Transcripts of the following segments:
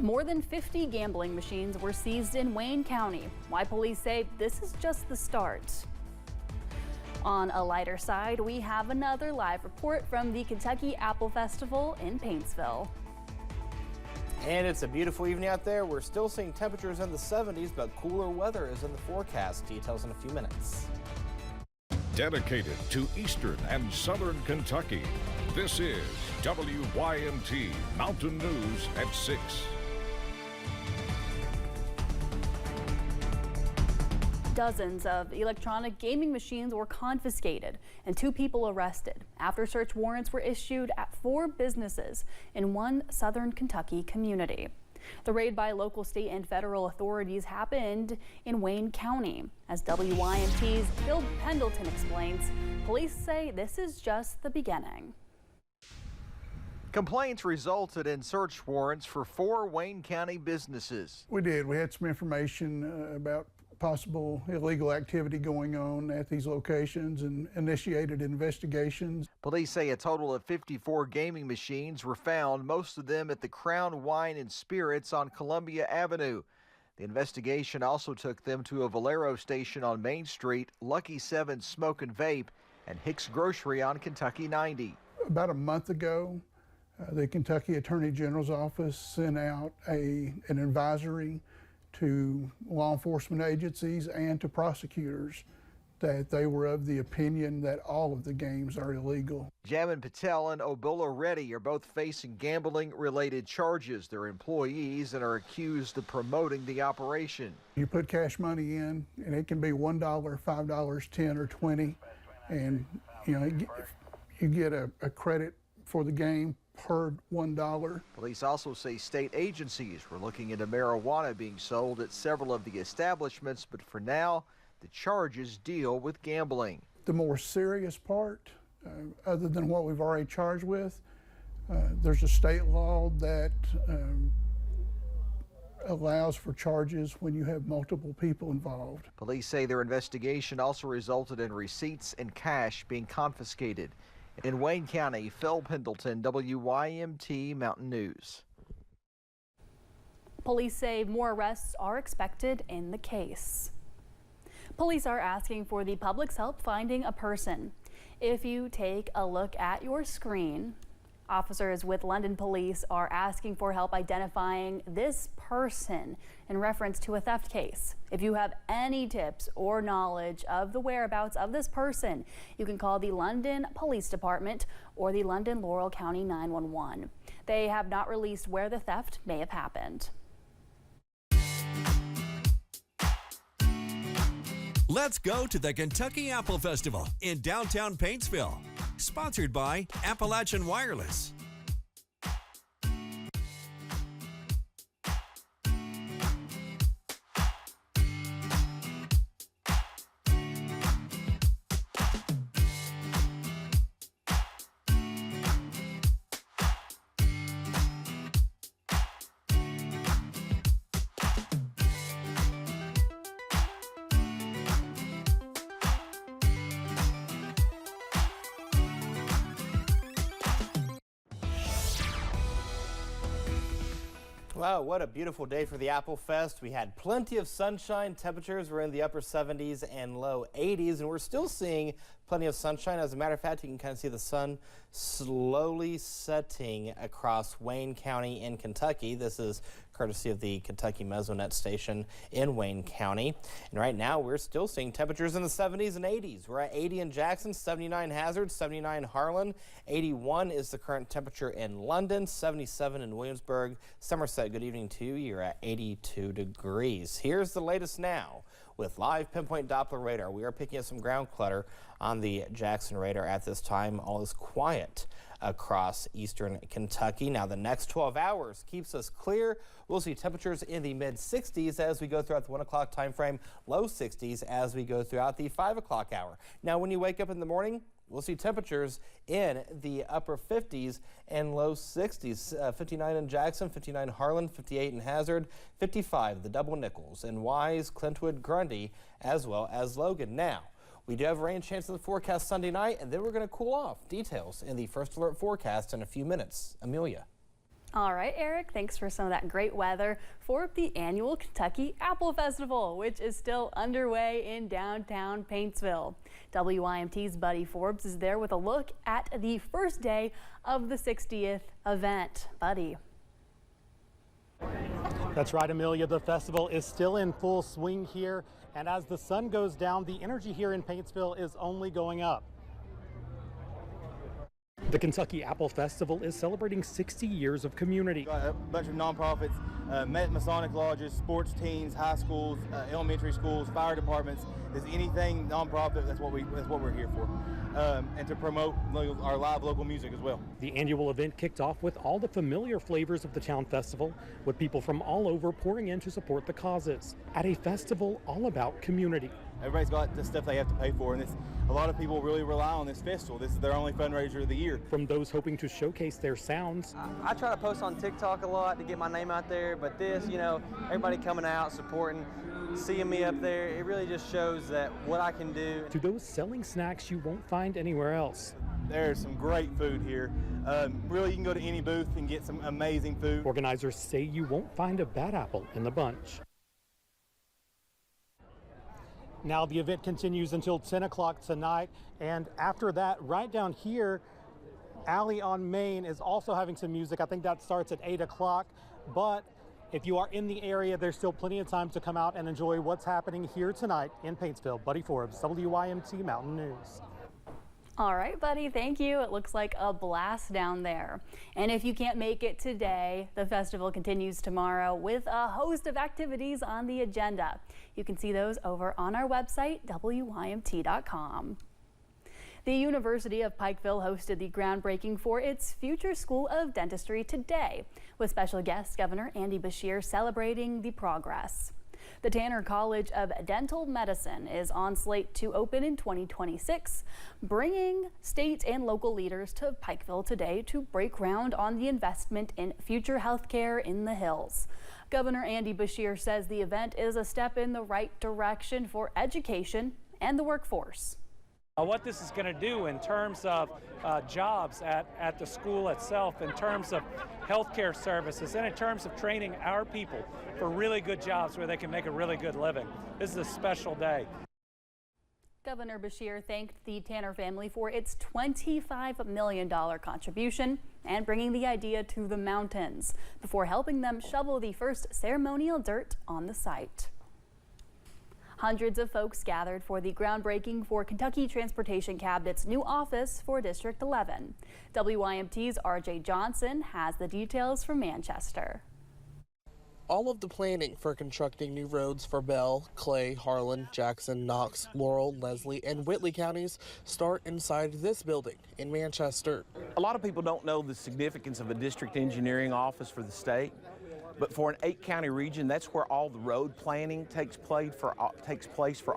More than 50 gambling machines were seized in Wayne County. Why police say this is just the start. On a lighter side, we have another live report from the Kentucky Apple Festival in Paintsville. And it's a beautiful evening out there. We're still seeing temperatures in the 70s, but cooler weather is in the forecast. Details in a few minutes. Dedicated to Eastern and Southern Kentucky, this is WYMT Mountain News at 6. Dozens of electronic gaming machines were confiscated and 2 people arrested after search warrants were issued at 4 businesses in one southern Kentucky community. The raid by local, state, and federal authorities happened in Wayne County. As WYMT's Bill Pendleton explains, police say this is just the beginning. Complaints resulted in search warrants for 4 Wayne County businesses. We did. We had some information about possible illegal activity going on at these locations and initiated investigations. Police say a total of 54 gaming machines were found, most of them at the Crown Wine and Spirits on Columbia Avenue. The investigation also took them to a Valero station on Main Street, Lucky 7 Smoke and Vape, and Hicks Grocery on Kentucky 90. About a month ago, the Kentucky Attorney General's office sent out an advisory to law enforcement agencies and to prosecutors that they were of the opinion that all of the games are illegal. Jamin Patel and Obula Reddy are both facing gambling-related charges. They're employees and are accused of promoting the operation. You put cash money in, and it can be $1, $5, $10, or $20, and you get a credit for the game per $1. Police also say state agencies were looking into marijuana being sold at several of the establishments, but for now, the charges deal with gambling. The more serious part, other than what we've already charged with, there's a state law that allows for charges when you have multiple people involved. Police say their investigation also resulted in receipts and cash being confiscated. In Wayne County, Phil Pendleton, WYMT Mountain News. Police say more arrests are expected in the case. Police are asking for the public's help finding a person. If you take a look at your screen, officers with London Police are asking for help identifying this person in reference to a theft case. If you have any tips or knowledge of the whereabouts of this person, you can call the London Police Department or the London Laurel County 911. They have not released where the theft may have happened. Let's go to the Kentucky Apple Festival in downtown Paintsville. Sponsored by Appalachian Wireless. Wow, what a beautiful day for the Apple Fest. We had plenty of sunshine. Temperatures were in the upper 70s and low 80s, and we're still seeing plenty of sunshine. As a matter of fact, you can kind of see the sun slowly setting across Wayne County in Kentucky. This is courtesy of the Kentucky Mesonet station in Wayne County. And right now, we're still seeing temperatures in the 70s and 80s. We're at 80 in Jackson, 79 Hazard, 79 Harlan, 81 is the current temperature in London, 77 in Williamsburg. Somerset, good evening to you. You're at 82 degrees. Here's the latest now with live pinpoint Doppler radar. We are picking up some ground clutter on the Jackson radar at this time. All is quiet across eastern Kentucky. Now the next 12 hours keeps us clear. We'll see temperatures in the mid 60s as we go throughout the 1 o'clock time frame, low 60s as we go throughout the 5 o'clock hour. Now when you wake up in the morning, we'll see temperatures in the upper 50s and low 60s. 59 in Jackson, 59 Harlan, 58 in Hazard, 55 the Double Nichols, and Wise, Clintwood, Grundy, as well as Logan. Now, we do have rain chance in the forecast Sunday night, and then we're going to cool off. Details in the First Alert forecast in a few minutes. Amelia. All right, Eric, thanks for some of that great weather for the annual Kentucky Apple Festival, which is still underway in downtown Paintsville. WYMT's Buddy Forbes is there with a look at the first day of the 60th event. Buddy. That's right, Amelia. The festival is still in full swing here, and as the sun goes down, the energy here in Paintsville is only going up. The Kentucky Apple Festival is celebrating 60 years of community. Got a bunch of nonprofits, Masonic lodges, sports teams, high schools, elementary schools, fire departments. There's anything nonprofit, that's what we're here for. And to promote our live local music as well. The annual event kicked off with all the familiar flavors of the town festival, with people from all over pouring in to support the causes. At a festival all about community. Everybody's got the stuff they have to pay for, and a lot of people really rely on this festival. This is their only fundraiser of the year. From those hoping to showcase their sounds. I try to post on TikTok a lot to get my name out there, but this, everybody coming out, supporting, seeing me up there, it really just shows that what I can do. To those selling snacks you won't find anywhere else. There's some great food here. Really, you can go to any booth and get some amazing food. Organizers say you won't find a bad apple in the bunch. Now the event continues until 10 o'clock tonight, and after that, right down here, Alley on Main is also having some music. I think that starts at 8 o'clock, but if you are in the area, there's still plenty of time to come out and enjoy what's happening here tonight in Paintsville. Buddy Forbes, WYMT Mountain News. All right, Buddy, thank you. It looks like a blast down there. And if you can't make it today, the festival continues tomorrow with a host of activities on the agenda. You can see those over on our website, WYMT.com. The University of Pikeville hosted the groundbreaking for its future School of Dentistry today, with special guest Governor Andy Beshear celebrating the progress. The Tanner College of Dental Medicine is on slate to open in 2026, bringing state and local leaders to Pikeville today to break ground on the investment in future health care in the Hills. Governor Andy Beshear says the event is a step in the right direction for education and the workforce. What this is going to do in terms of jobs at the school itself, in terms of healthcare services, and in terms of training our people for really good jobs where they can make a really good living. This is a special day. Governor Beshear thanked the Tanner family for its $25 million contribution and bringing the idea to the mountains before helping them shovel the first ceremonial dirt on the site. Hundreds of folks gathered for the groundbreaking for Kentucky Transportation Cabinet's new office for District 11. WYMT's RJ Johnson has the details from Manchester. All of the planning for constructing new roads for Bell, Clay, Harlan, Jackson, Knox, Laurel, Leslie, and Whitley counties start inside this building in Manchester. A lot of people don't know the significance of a district engineering office for the state. But for an 8-county region, that's where all the road planning takes place for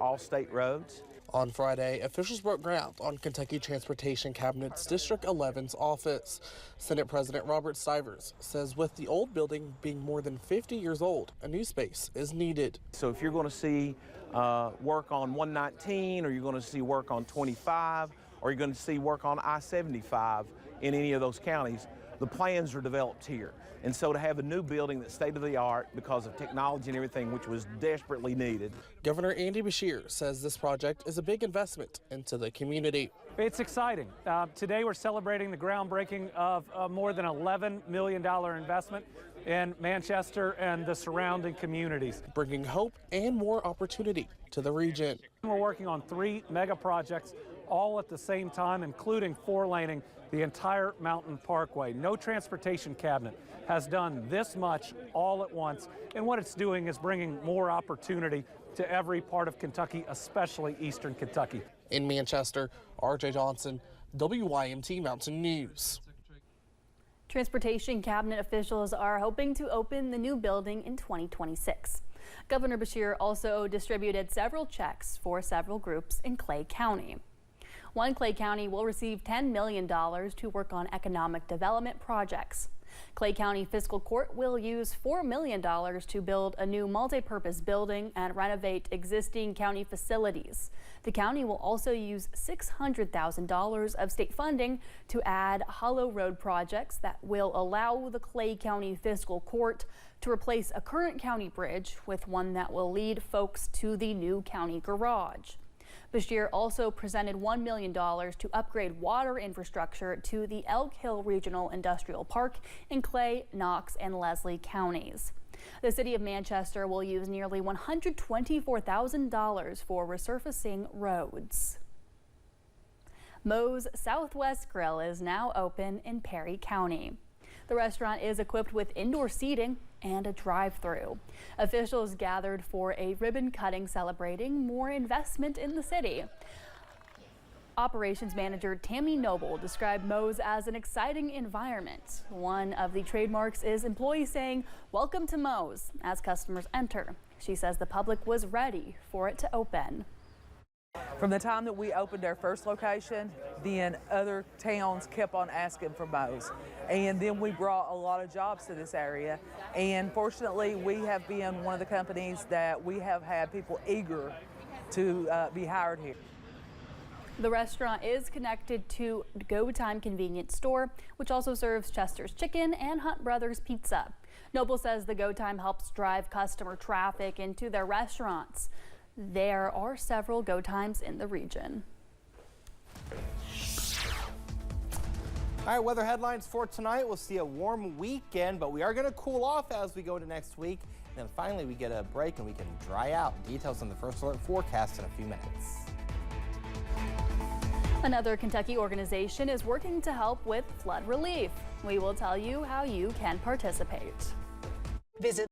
all state roads. On Friday, officials broke ground on Kentucky Transportation Cabinet's District 11's office. Senate President Robert Stivers says with the old building being more than 50 years old, a new space is needed. So if you're going to see work on 119, or you're going to see work on 25, or you're going to see work on I-75 in any of those counties, the plans are developed here. And so to have a new building that's state-of-the-art because of technology and everything, which was desperately needed. Governor Andy Beshear says this project is a big investment into the community. It's exciting. Today we're celebrating the groundbreaking of more than $11 million investment in Manchester and the surrounding communities. Bringing hope and more opportunity to the region. We're working on 3 mega projects all at the same time, including 4-laning the entire Mountain Parkway. No transportation cabinet has done this much all at once, and what it's doing is bringing more opportunity to every part of Kentucky, especially eastern Kentucky. In Manchester, RJ Johnson, WYMT Mountain News. Transportation cabinet officials are hoping to open the new building in 2026. Governor Beshear also distributed several checks for several groups in Clay County. One Clay County will receive $10 million to work on economic development projects. Clay County Fiscal Court will use $4 million to build a new multi-purpose building and renovate existing county facilities. The county will also use $600,000 of state funding to add hollow road projects that will allow the Clay County Fiscal Court to replace a current county bridge with one that will lead folks to the new county garage. Bashir also presented $1 million to upgrade water infrastructure to the Elk Hill Regional Industrial Park in Clay, Knox, and Leslie counties. The city of Manchester will use nearly $124,000 for resurfacing roads. Moes Southwest Grill is now open in Perry County. The restaurant is equipped with indoor seating and a drive-through. Officials gathered for a ribbon cutting celebrating more investment in the city. Operations manager Tammy Noble described Moes as an exciting environment. One of the trademarks is employees saying, "Welcome to Moes," as customers enter. She says the public was ready for it to open. From the time that we opened our first location, then other towns kept on asking for Moes. And then we brought a lot of jobs to this area. And fortunately, we have been one of the companies that we have had people eager to be hired here. The restaurant is connected to Go Time convenience store, which also serves Chester's Chicken and Hunt Brothers Pizza. Noble says the Go Time helps drive customer traffic into their restaurants. There are several Go Times in the region. All right, weather headlines for tonight. We'll see a warm weekend, but we are going to cool off as we go into next week. And then finally, we get a break and we can dry out. Details on the First Alert forecast in a few minutes. Another Kentucky organization is working to help with flood relief. We will tell you how you can participate. Visit